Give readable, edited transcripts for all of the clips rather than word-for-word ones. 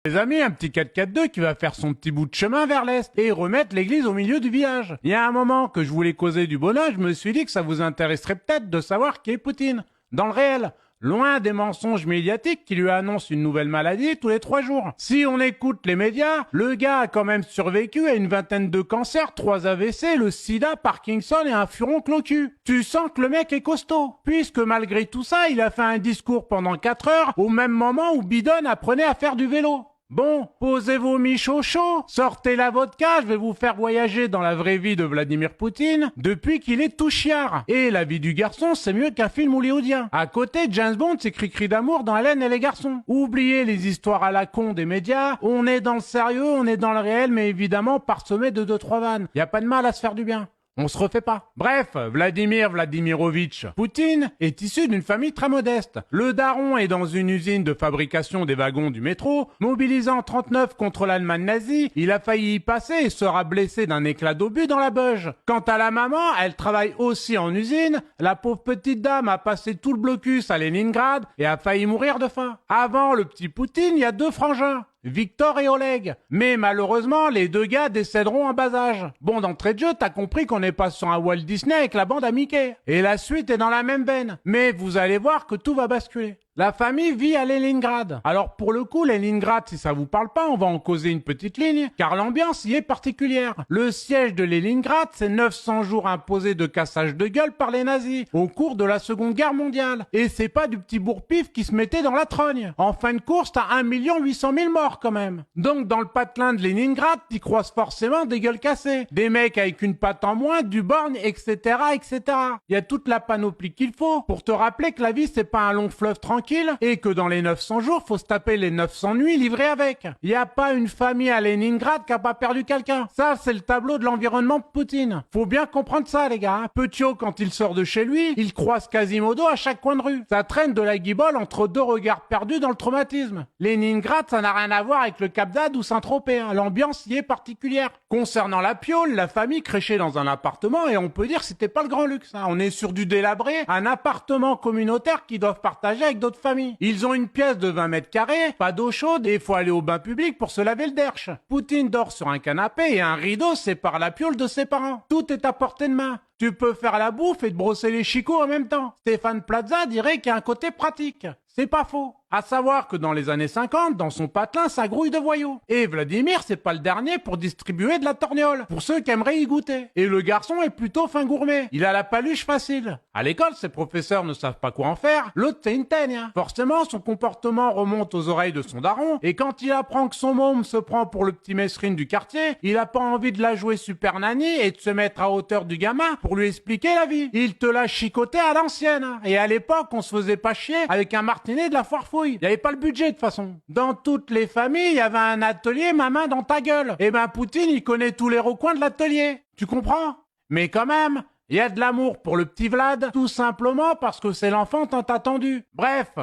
Les amis, un petit 4x4-2 qui va faire son petit bout de chemin vers l'est et remettre l'église au milieu du village. Il y a un moment que je voulais causer du bonheur, je me suis dit que ça vous intéresserait peut-être de savoir qui est Poutine. Dans le réel. Loin des mensonges médiatiques qui lui annoncent une nouvelle maladie tous les 3 jours. Si on écoute les médias, le gars a quand même survécu à une vingtaine de cancers, 3 AVC, le sida, Parkinson et un furoncle au cul. Tu sens que le mec est costaud, puisque malgré tout ça, il a fait un discours pendant 4 heures au même moment où Bidon apprenait à faire du vélo. Bon, posez vos miches au chaud, sortez la vodka, je vais vous faire voyager dans la vraie vie de Vladimir Poutine depuis qu'il est tout chiard. Et la vie du garçon, c'est mieux qu'un film hollywoodien. À côté, James Bond, c'est cri-cri d'amour dans Hélène et les garçons. Oubliez les histoires à la con des médias, on est dans le sérieux, on est dans le réel, mais évidemment parsemé de 2-3 vannes. Y a pas de mal à se faire du bien. On se refait pas. Bref, Vladimir Vladimirovitch Poutine est issu d'une famille très modeste. Le daron est dans une usine de fabrication des wagons du métro. Mobilisant 39 contre l'Allemagne nazie, il a failli y passer et sera blessé d'un éclat d'obus dans la beuge. Quant à la maman, elle travaille aussi en usine. La pauvre petite dame a passé tout le blocus à Leningrad et a failli mourir de faim. Avant le petit Poutine, il y a 2 frangins. Victor et Oleg. Mais malheureusement, les 2 gars décéderont en bas âge. Bon, d'entrée de jeu, t'as compris qu'on n'est pas sur un Walt Disney avec la bande à Mickey. Et la suite est dans la même veine. Mais vous allez voir que tout va basculer. La famille vit à Leningrad. Alors pour le coup, Leningrad, si ça vous parle pas, on va en causer une petite ligne, car l'ambiance y est particulière. Le siège de Leningrad, c'est 900 jours imposés de cassage de gueule par les nazis, au cours de la Seconde Guerre mondiale. Et c'est pas du petit bourre-pif qui se mettait dans la trogne. En fin de course, t'as 1 800 000 morts quand même. Donc dans le patelin de Leningrad, t'y croises forcément des gueules cassées. Des mecs avec une patte en moins, du borgne, etc., etc. Il y a toute la panoplie qu'il faut pour te rappeler que la vie, c'est pas un long fleuve tranquille, et que dans les 900 jours, faut se taper les 900 nuits livrées avec. Y a pas une famille à Leningrad qui a pas perdu quelqu'un. Ça, c'est le tableau de l'environnement de Poutine. Faut bien comprendre ça, les gars. Petiot, quand il sort de chez lui, il croise Quasimodo à chaque coin de rue. Ça traîne de la guibole entre 2 regards perdus dans le traumatisme. Leningrad, ça n'a rien à voir avec le Cap d'Agde ou Saint-Tropez, hein. L'ambiance y est particulière. Concernant la piole, la famille créchait dans un appartement et on peut dire que c'était pas le grand luxe, hein. On est sur du délabré, un appartement communautaire qu'ils doivent partager avec d'autres familles. Ils ont une pièce de 20 mètres carrés, pas d'eau chaude et il faut aller au bain public pour se laver le derche. Poutine dort sur un canapé et un rideau sépare la piole de ses parents. Tout est à portée de main. Tu peux faire la bouffe et te brosser les chicots en même temps. Stéphane Plaza dirait qu'il y a un côté pratique. C'est pas faux. À savoir que dans les années 50, dans son patelin, ça grouille de voyous. Et Vladimir, c'est pas le dernier pour distribuer de la torgnole, pour ceux qui aimeraient y goûter. Et le garçon est plutôt fin gourmet. Il a la paluche facile. À l'école, ses professeurs ne savent pas quoi en faire. L'autre, c'est une teigne, hein. Forcément, son comportement remonte aux oreilles de son daron. Et quand il apprend que son môme se prend pour le petit mesrine du quartier, il a pas envie de la jouer super nanny et de se mettre à hauteur du gamin pour lui expliquer la vie. Il te l'a chicoté à l'ancienne, hein. Et à l'époque, on se faisait pas chier avec un martinet de la foire fouille. Il n'y avait pas le budget de toute façon. Dans toutes les familles, il y avait un atelier ma main dans ta gueule. Et ben Poutine, il connaît tous les recoins de l'atelier. Tu comprends? Mais quand même, il y a de l'amour pour le petit Vlad, tout simplement parce que c'est l'enfant tant attendu. Bref.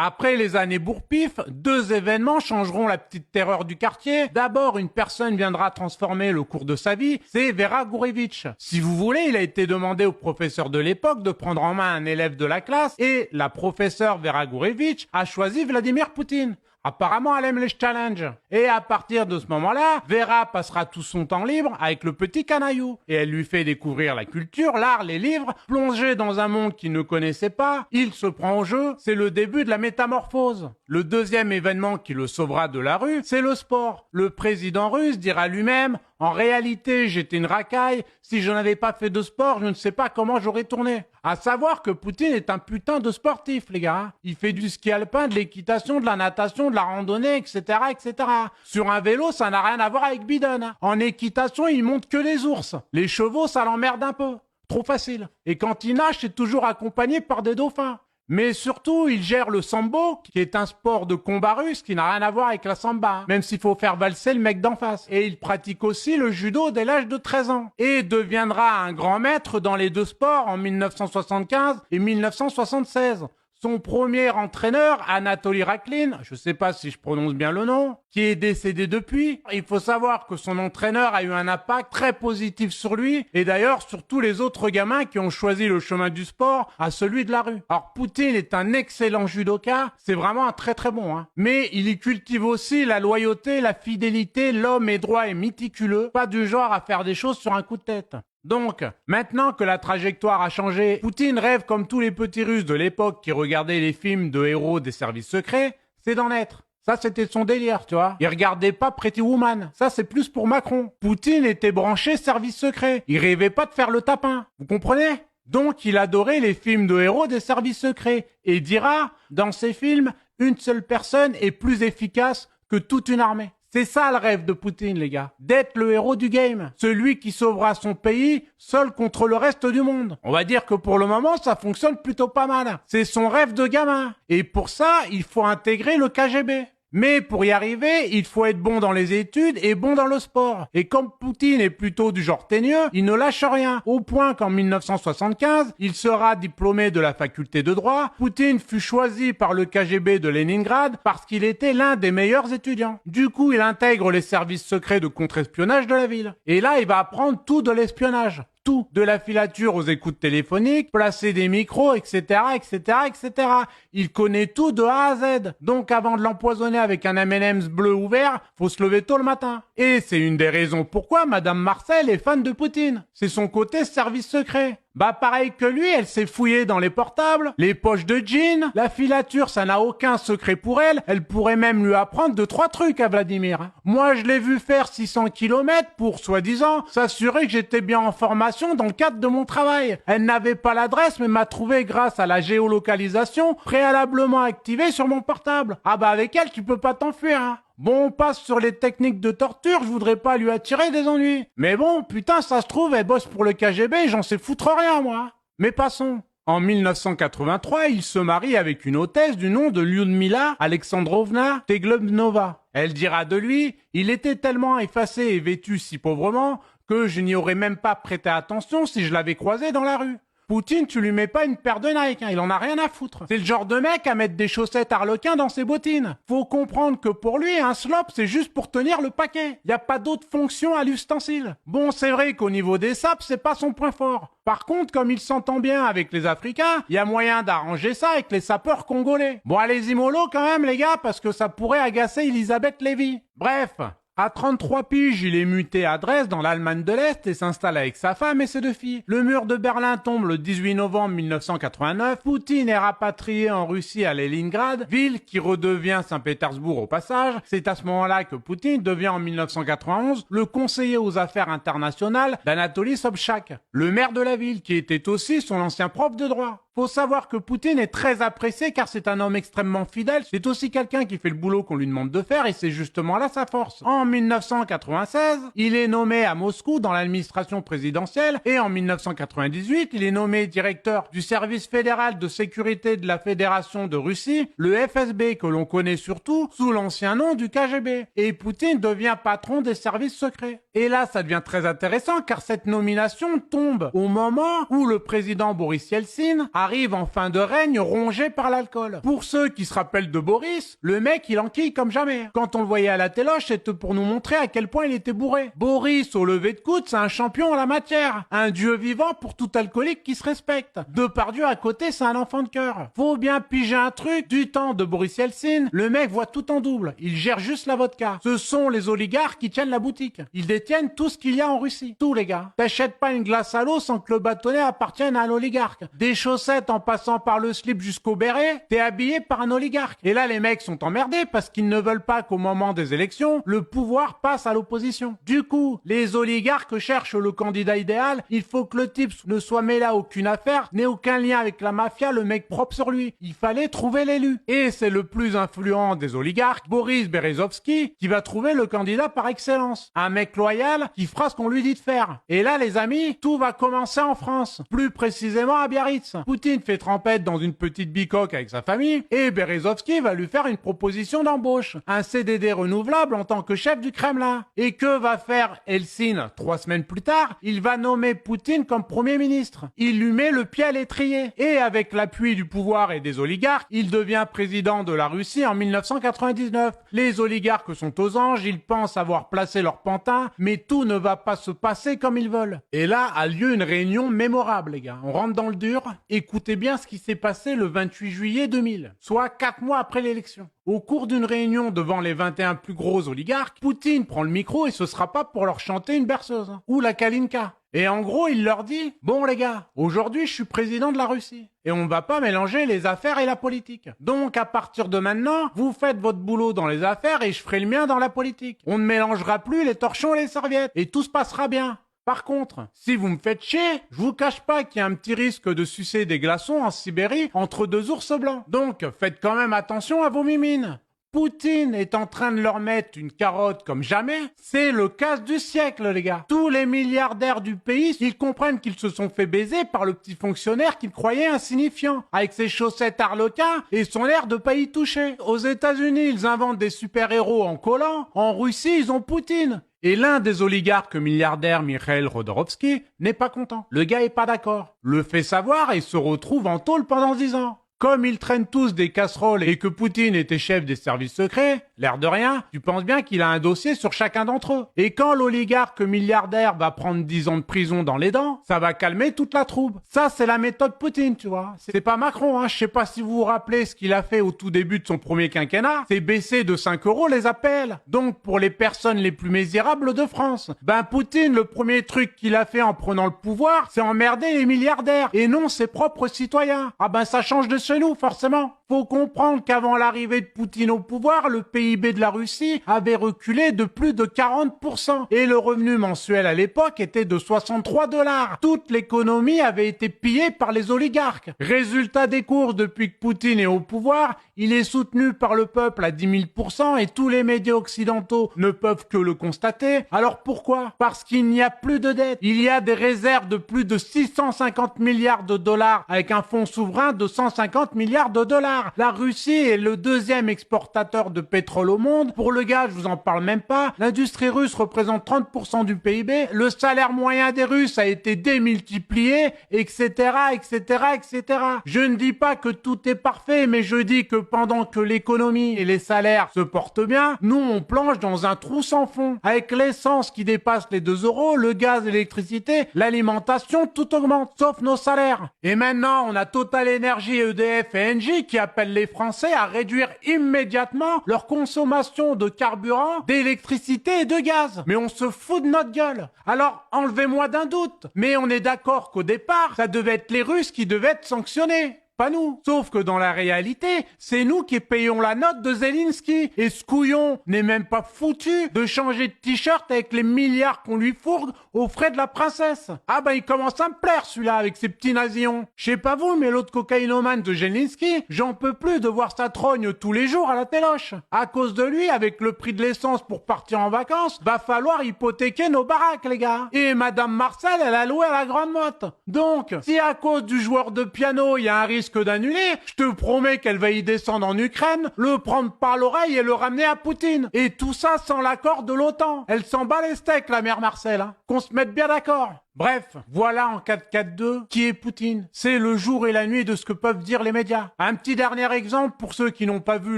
Après les années bourre-pif, 2 événements changeront la petite terreur du quartier. D'abord, une personne viendra transformer le cours de sa vie, c'est Vera Gourevitch. Si vous voulez, il a été demandé au professeur de l'époque de prendre en main un élève de la classe et la professeure Vera Gourevitch a choisi Vladimir Poutine. Apparemment, elle aime les challenges. Et à partir de ce moment-là, Vera passera tout son temps libre avec le petit canaillou. Et elle lui fait découvrir la culture, l'art, les livres. Plongé dans un monde qu'il ne connaissait pas, il se prend au jeu. C'est le début de la métamorphose. Le deuxième événement qui le sauvera de la rue, c'est le sport. Le président russe dira lui-même: en réalité, j'étais une racaille. Si je n'avais pas fait de sport, je ne sais pas comment j'aurais tourné. À savoir que Poutine est un putain de sportif, les gars. Il fait du ski alpin, de l'équitation, de la natation, de la randonnée, etc., etc. Sur un vélo, ça n'a rien à voir avec Biden, hein. En équitation, il monte que les ours. Les chevaux, ça l'emmerde un peu. Trop facile. Et quand il nage, c'est toujours accompagné par des dauphins. Mais surtout, il gère le sambo, qui est un sport de combat russe qui n'a rien à voir avec la samba, hein, même s'il faut faire valser le mec d'en face. Et il pratique aussi le judo dès l'âge de 13 ans. Et deviendra un grand maître dans les 2 sports en 1975 et 1976. Son premier entraîneur, Anatoly Raklin, je sais pas si je prononce bien le nom, qui est décédé depuis. Il faut savoir que son entraîneur a eu un impact très positif sur lui et d'ailleurs sur tous les autres gamins qui ont choisi le chemin du sport à celui de la rue. Alors Poutine est un excellent judoka, c'est vraiment un très très bon, hein. Mais il y cultive aussi la loyauté, la fidélité, l'homme est droit et méticuleux, pas du genre à faire des choses sur un coup de tête. Donc, maintenant que la trajectoire a changé, Poutine rêve comme tous les petits Russes de l'époque qui regardaient les films de héros des services secrets, c'est d'en être. Ça, c'était son délire, tu vois. Il regardait pas Pretty Woman. Ça, c'est plus pour Macron. Poutine était branché service secret. Il rêvait pas de faire le tapin. Vous comprenez? Donc, il adorait les films de héros des services secrets et dira, dans ces films, une seule personne est plus efficace que toute une armée. C'est ça le rêve de Poutine, les gars. D'être le héros du game. Celui qui sauvera son pays seul contre le reste du monde. On va dire que pour le moment, ça fonctionne plutôt pas mal. C'est son rêve de gamin. Et pour ça, il faut intégrer le KGB. Mais pour y arriver, il faut être bon dans les études et bon dans le sport. Et comme Poutine est plutôt du genre teigneux, il ne lâche rien. Au point qu'en 1975, il sera diplômé de la faculté de droit. Poutine fut choisi par le KGB de Leningrad parce qu'il était l'un des meilleurs étudiants. Du coup, il intègre les services secrets de contre-espionnage de la ville. Et là, il va apprendre tout de l'espionnage. Tout, de la filature aux écoutes téléphoniques, placer des micros, etc., etc., etc. Il connaît tout de A à Z. Donc avant de l'empoisonner avec un M&M's bleu ou vert, faut se lever tôt le matin. Et c'est une des raisons pourquoi Madame Marcel est fan de Poutine. C'est son côté service secret. Bah pareil que lui, elle s'est fouillée dans les portables, les poches de jeans, la filature, ça n'a aucun secret pour elle, elle pourrait même lui apprendre 2-3 trucs à Vladimir. Moi je l'ai vu faire 600 km pour, soi-disant, s'assurer que j'étais bien en formation dans le cadre de mon travail. Elle n'avait pas l'adresse mais m'a trouvé grâce à la géolocalisation préalablement activée sur mon portable. Ah bah avec elle tu peux pas t'enfuir, hein. Bon, on passe sur les techniques de torture, je voudrais pas lui attirer des ennuis. Mais bon, putain, ça se trouve, elle bosse pour le KGB, j'en sais foutre rien, moi. Mais passons. En 1983, il se marie avec une hôtesse du nom de Lyudmila Alexandrovna Teglebnova. Elle dira de lui, il était tellement effacé et vêtu si pauvrement que je n'y aurais même pas prêté attention si je l'avais croisé dans la rue. Poutine, tu lui mets pas une paire de Nike, hein, il en a rien à foutre. C'est le genre de mec à mettre des chaussettes harlequins dans ses bottines. Faut comprendre que pour lui, un slop, c'est juste pour tenir le paquet. Y a pas d'autre fonction à l'ustensile. Bon, c'est vrai qu'au niveau des sapes, c'est pas son point fort. Par contre, comme il s'entend bien avec les Africains, y a moyen d'arranger ça avec les sapeurs congolais. Bon, allez-y mollo quand même, les gars, parce que ça pourrait agacer Elisabeth Lévy. Bref. À 33 piges, il est muté à Dresde dans l'Allemagne de l'Est et s'installe avec sa femme et ses 2 filles. Le mur de Berlin tombe le 18 novembre 1989. Poutine est rapatrié en Russie à Leningrad, ville qui redevient Saint-Pétersbourg au passage. C'est à ce moment-là que Poutine devient en 1991 le conseiller aux affaires internationales d'Anatoly Sobchak, le maire de la ville qui était aussi son ancien prof de droit. Faut savoir que Poutine est très apprécié car c'est un homme extrêmement fidèle. C'est aussi quelqu'un qui fait le boulot qu'on lui demande de faire et c'est justement là sa force. En 1996, il est nommé à Moscou dans l'administration présidentielle et en 1998, il est nommé directeur du service fédéral de sécurité de la Fédération de Russie, le FSB que l'on connaît surtout sous l'ancien nom du KGB. Et Poutine devient patron des services secrets. Et là, ça devient très intéressant car cette nomination tombe au moment où le président Boris Yeltsin arrive en fin de règne rongé par l'alcool. Pour ceux qui se rappellent de Boris, le mec il enquille comme jamais. Quand on le voyait à la téloche, c'était pour nous montrer à quel point il était bourré. Boris, au lever de coude, c'est un champion en la matière. Un dieu vivant pour tout alcoolique qui se respecte. Depardieu à côté, c'est un enfant de cœur. Faut bien piger un truc. Du temps de Boris Yeltsin, le mec voit tout en double. Il gère juste la vodka. Ce sont les oligarques qui tiennent la boutique. Ils détiennent tout ce qu'il y a en Russie. Tous les gars. T'achètes pas une glace à l'eau sans que le bâtonnet appartienne à un oligarque. Des chaussettes en passant par le slip jusqu'au béret, t'es habillé par un oligarque. Et là, les mecs sont emmerdés parce qu'ils ne veulent pas qu'au moment des élections, le pouvoir passe à l'opposition. Du coup, les oligarques cherchent le candidat idéal. Il faut que le type ne soit mêlé à aucune affaire, n'ait aucun lien avec la mafia, le mec propre sur lui. Il fallait trouver l'élu. Et c'est le plus influent des oligarques, Boris Berezovsky, qui va trouver le candidat par excellence. Un mec loyal qui fera ce qu'on lui dit de faire. Et là, les amis, tout va commencer en France. Plus précisément à Biarritz. Poutine fait trempette dans une petite bicoque avec sa famille, et Berezovski va lui faire une proposition d'embauche, un CDD renouvelable en tant que chef du Kremlin. Et que va faire Helsinki 3 semaines plus tard? Il va nommer Poutine comme Premier ministre. Il lui met le pied à l'étrier. Et avec l'appui du pouvoir et des oligarques, il devient président de la Russie en 1999. Les oligarques sont aux anges, ils pensent avoir placé leur pantin, mais tout ne va pas se passer comme ils veulent. Et là a lieu une réunion mémorable, les gars. On rentre dans le dur. Écoutez bien ce qui s'est passé le 28 juillet 2000, soit 4 mois après l'élection. Au cours d'une réunion devant les 21 plus gros oligarques, Poutine prend le micro et ce sera pas pour leur chanter une berceuse, ou la Kalinka. Et en gros, il leur dit « Bon les gars, aujourd'hui je suis président de la Russie. Et on va pas mélanger les affaires et la politique. Donc à partir de maintenant, vous faites votre boulot dans les affaires et je ferai le mien dans la politique. On ne mélangera plus les torchons et les serviettes. Et tout se passera bien. » Par contre, si vous me faites chier, je vous cache pas qu'il y a un petit risque de sucer des glaçons en Sibérie entre 2 ours blancs. Donc faites quand même attention à vos mimines. Poutine est en train de leur mettre une carotte comme jamais. C'est le casse du siècle, les gars. Tous les milliardaires du pays, ils comprennent qu'ils se sont fait baiser par le petit fonctionnaire qu'ils croyaient insignifiant, avec ses chaussettes arlequins et son air de pas y toucher. Aux États-Unis, ils inventent des super-héros en collant. En Russie, ils ont Poutine. Et l'un des oligarques milliardaires, Mikhail Rodorovsky, n'est pas content. Le gars est pas d'accord. Le fait savoir et se retrouve en tôle pendant 10 ans. Comme ils traînent tous des casseroles et que Poutine était chef des services secrets, l'air de rien, tu penses bien qu'il a un dossier sur chacun d'entre eux. Et quand l'oligarque milliardaire va prendre 10 ans de prison dans les dents, ça va calmer toute la troupe. Ça, c'est la méthode Poutine, tu vois. C'est pas Macron, hein. Je sais pas si vous vous rappelez ce qu'il a fait au tout début de son premier quinquennat. C'est baisser de 5 € les APL. Donc, pour les personnes les plus misérables de France. Ben, Poutine, le premier truc qu'il a fait en prenant le pouvoir, c'est emmerder les milliardaires et non ses propres citoyens. Ah ben, ça change de chez nous, forcément. Faut comprendre qu'avant l'arrivée de Poutine au pouvoir, le PIB de la Russie avait reculé de plus de 40%. Et le revenu mensuel à l'époque était de 63 $. Toute l'économie avait été pillée par les oligarques. Résultat des courses, depuis que Poutine est au pouvoir, il est soutenu par le peuple à 10 000% et tous les médias occidentaux ne peuvent que le constater. Alors pourquoi? Parce qu'il n'y a plus de dette. Il y a des réserves de plus de 650 milliards de dollars avec un fonds souverain de 150 milliards de dollars. La Russie est le deuxième exportateur de pétrole au monde. Pour le gaz, je vous en parle même pas. L'industrie russe représente 30% du PIB. Le salaire moyen des Russes a été démultiplié, etc., etc., etc. Je ne dis pas que tout est parfait, mais je dis que pendant que l'économie et les salaires se portent bien, nous on plonge dans un trou sans fond. Avec l'essence qui dépasse les 2 €, le gaz, l'électricité, l'alimentation, tout augmente, sauf nos salaires. Et maintenant, on a Total Energy, EDF et Engie qui appellent les Français à réduire immédiatement leur consommation de carburant, d'électricité et de gaz. Mais on se fout de notre gueule. Alors, enlevez-moi d'un doute. Mais on est d'accord qu'au départ, ça devait être les Russes qui devaient être sanctionnés. Pas nous. Sauf que dans la réalité, c'est nous qui payons la note de Zelensky. Et ce couillon n'est même pas foutu de changer de t-shirt avec les milliards qu'on lui fourgue aux frais de la princesse. Ah ben il commence à me plaire celui-là avec ses petits nasillons. Je sais pas vous, mais l'autre cocaïnomane de Zelensky, j'en peux plus de voir sa trogne tous les jours à la téloche. À cause de lui, avec le prix de l'essence pour partir en vacances, va falloir hypothéquer nos baraques les gars. Et Madame Marcel, elle a loué à la Grande Motte. Donc, si à cause du joueur de piano, il y a un risque d'annuler, je te promets qu'elle va y descendre en Ukraine, le prendre par l'oreille et le ramener à Poutine. Et tout ça sans l'accord de l'OTAN. Elle s'en bat les steaks, la mère Marcel, hein. Qu'on se mette bien d'accord. Bref, voilà en 4-4-2 qui est Poutine. C'est le jour et la nuit de ce que peuvent dire les médias. Un petit dernier exemple pour ceux qui n'ont pas vu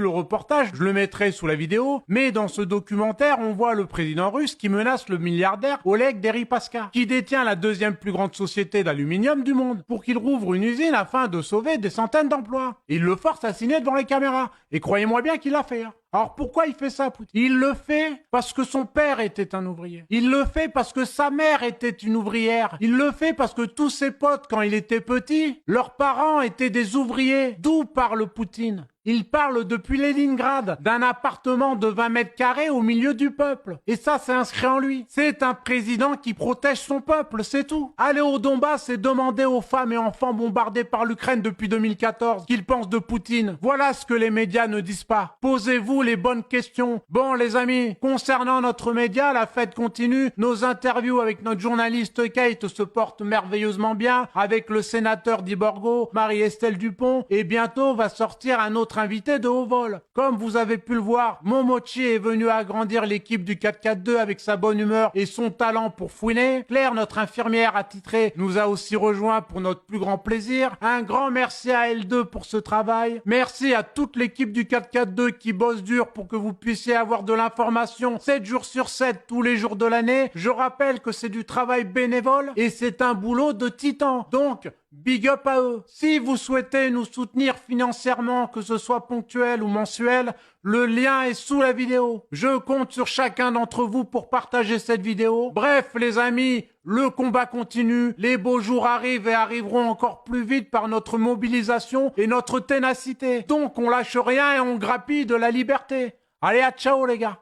le reportage, je le mettrai sous la vidéo, mais dans ce documentaire, on voit le président russe qui menace le milliardaire Oleg Deripaska, qui détient la deuxième plus grande société d'aluminium du monde, pour qu'il rouvre une usine afin de sauver des centaines d'emplois. Il le force à signer devant les caméras. Et croyez-moi bien qu'il l'a fait, hein. Alors pourquoi il fait ça, Poutine? Il le fait parce que son père était un ouvrier. Il le fait parce que sa mère était une ouvrière. Il le fait parce que tous ses potes, quand il était petit, leurs parents étaient des ouvriers. D'où parle Poutine? Il parle depuis Leningrad d'un appartement de 20 mètres carrés au milieu du peuple. Et ça, c'est inscrit en lui. C'est un président qui protège son peuple, c'est tout. Aller au Donbass et demander aux femmes et enfants bombardés par l'Ukraine depuis 2014 qu'ils pensent de Poutine. Voilà ce que les médias ne disent pas. Posez-vous les bonnes questions. Bon, les amis, concernant notre média, la fête continue. Nos interviews avec notre journaliste Kate se portent merveilleusement bien, avec le sénateur d'Iborgo, Marie-Estelle Dupont, et bientôt va sortir un autre invité de haut vol. Comme vous avez pu le voir, Momochi est venu agrandir l'équipe du 4-4-2 avec sa bonne humeur et son talent pour fouiner. Claire, notre infirmière attitrée, nous a aussi rejoint pour notre plus grand plaisir. Un grand merci à L2 pour ce travail. Merci à toute l'équipe du 4-4-2 qui bosse dur pour que vous puissiez avoir de l'information 7 jours sur 7 tous les jours de l'année. Je rappelle que c'est du travail bénévole et c'est un boulot de titan. Donc, big up à eux. Si vous souhaitez nous soutenir financièrement, que ce soit ponctuel ou mensuel, le lien est sous la vidéo. Je compte sur chacun d'entre vous pour partager cette vidéo. Bref, les amis, le combat continue. Les beaux jours arrivent et arriveront encore plus vite par notre mobilisation et notre ténacité. Donc, on lâche rien et on grappille de la liberté. Allez, à ciao les gars.